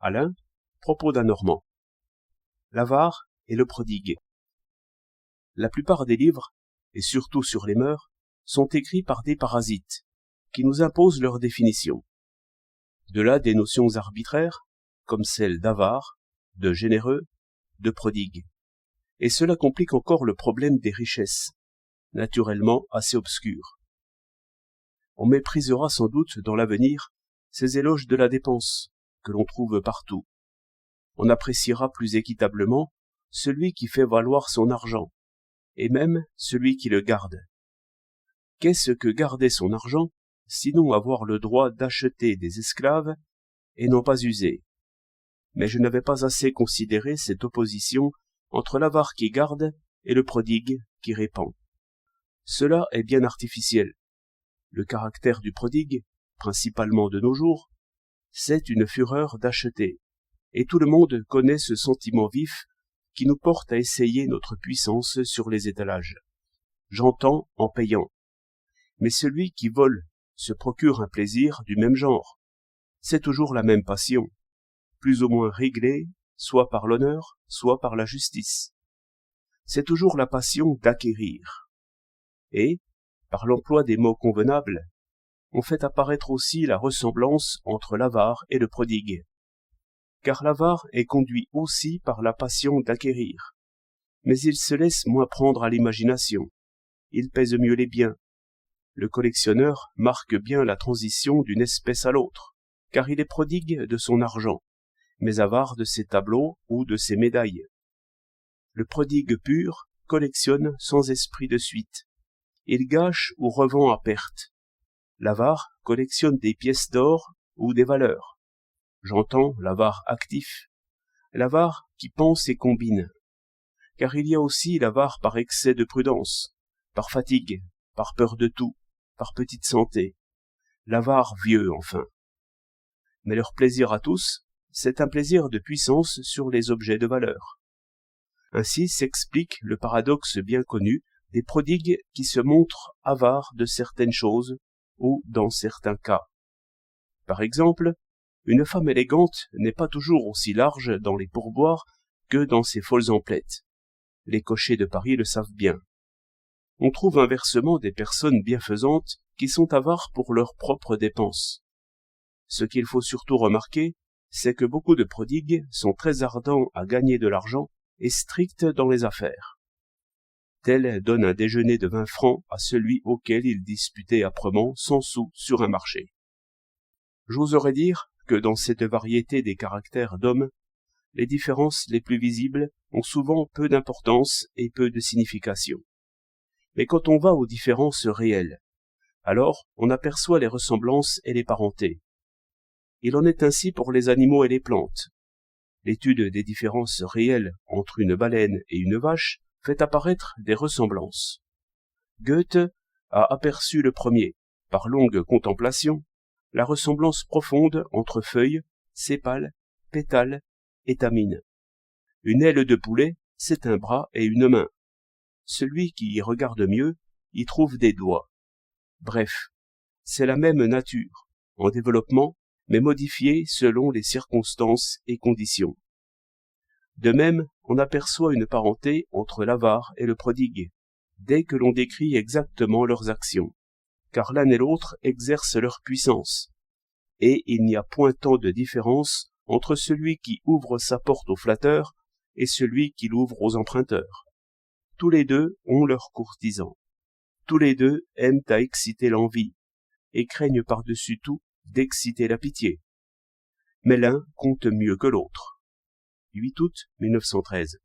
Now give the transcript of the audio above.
Alain, propos d'un Normand. L'avare et le prodigue. La plupart des livres, et surtout sur les mœurs, sont écrits par des parasites, qui nous imposent leur définition. De là des notions arbitraires, comme celles d'avare, de généreux, de prodigue. Et cela complique encore le problème des richesses, naturellement assez obscures. On méprisera sans doute dans l'avenir ces éloges de la dépense, que l'on trouve partout. On appréciera plus équitablement celui qui fait valoir son argent, et même celui qui le garde. Qu'est-ce que garder son argent, sinon avoir le droit d'acheter des esclaves et n'en pas user? Mais je n'avais pas assez considéré cette opposition entre l'avare qui garde et le prodigue qui répand. Cela est bien artificiel. Le caractère du prodigue, principalement de nos jours, c'est une fureur d'acheter, et tout le monde connaît ce sentiment vif qui nous porte à essayer notre puissance sur les étalages. J'entends en payant. Mais celui qui vole se procure un plaisir du même genre. C'est toujours la même passion, plus ou moins réglée, soit par l'honneur, soit par la justice. C'est toujours la passion d'acquérir. Et, par l'emploi des mots convenables, on fait apparaître aussi la ressemblance entre l'avare et le prodigue. Car l'avare est conduit aussi par la passion d'acquérir. Mais il se laisse moins prendre à l'imagination. Il pèse mieux les biens. Le collectionneur marque bien la transition d'une espèce à l'autre, car il est prodigue de son argent, mais avare de ses tableaux ou de ses médailles. Le prodigue pur collectionne sans esprit de suite. Il gâche ou revend à perte. L'avare collectionne des pièces d'or ou des valeurs. J'entends l'avare actif, l'avare qui pense et combine. Car il y a aussi l'avare par excès de prudence, par fatigue, par peur de tout, par petite santé. L'avare vieux, enfin. Mais leur plaisir à tous, c'est un plaisir de puissance sur les objets de valeur. Ainsi s'explique le paradoxe bien connu des prodigues qui se montrent avares de certaines choses ou dans certains cas. Par exemple, une femme élégante n'est pas toujours aussi large dans les pourboires que dans ses folles emplettes. Les cochers de Paris le savent bien. On trouve inversement des personnes bienfaisantes qui sont avares pour leurs propres dépenses. Ce qu'il faut surtout remarquer, c'est que beaucoup de prodigues sont très ardents à gagner de l'argent et stricts dans les affaires. Tel donne un déjeuner de 20 francs à celui auquel il disputait âprement 100 sous sur un marché. J'oserais dire que dans cette variété des caractères d'hommes, les différences les plus visibles ont souvent peu d'importance et peu de signification. Mais quand on va aux différences réelles, alors on aperçoit les ressemblances et les parentés. Il en est ainsi pour les animaux et les plantes. L'étude des différences réelles entre une baleine et une vache fait apparaître des ressemblances. Goethe a aperçu le premier, par longue contemplation, la ressemblance profonde entre feuilles, sépales, pétales, étamines. Une aile de poulet, c'est un bras et une main. Celui qui y regarde mieux y trouve des doigts. Bref, c'est la même nature, en développement, mais modifiée selon les circonstances et conditions. De même, on aperçoit une parenté entre l'avare et le prodigue, dès que l'on décrit exactement leurs actions, car l'un et l'autre exercent leur puissance, et il n'y a point tant de différence entre celui qui ouvre sa porte aux flatteurs et celui qui l'ouvre aux emprunteurs. Tous les deux ont leurs courtisans. Tous les deux aiment à exciter l'envie, et craignent par-dessus tout d'exciter la pitié. Mais l'un compte mieux que l'autre. 8 août 1913.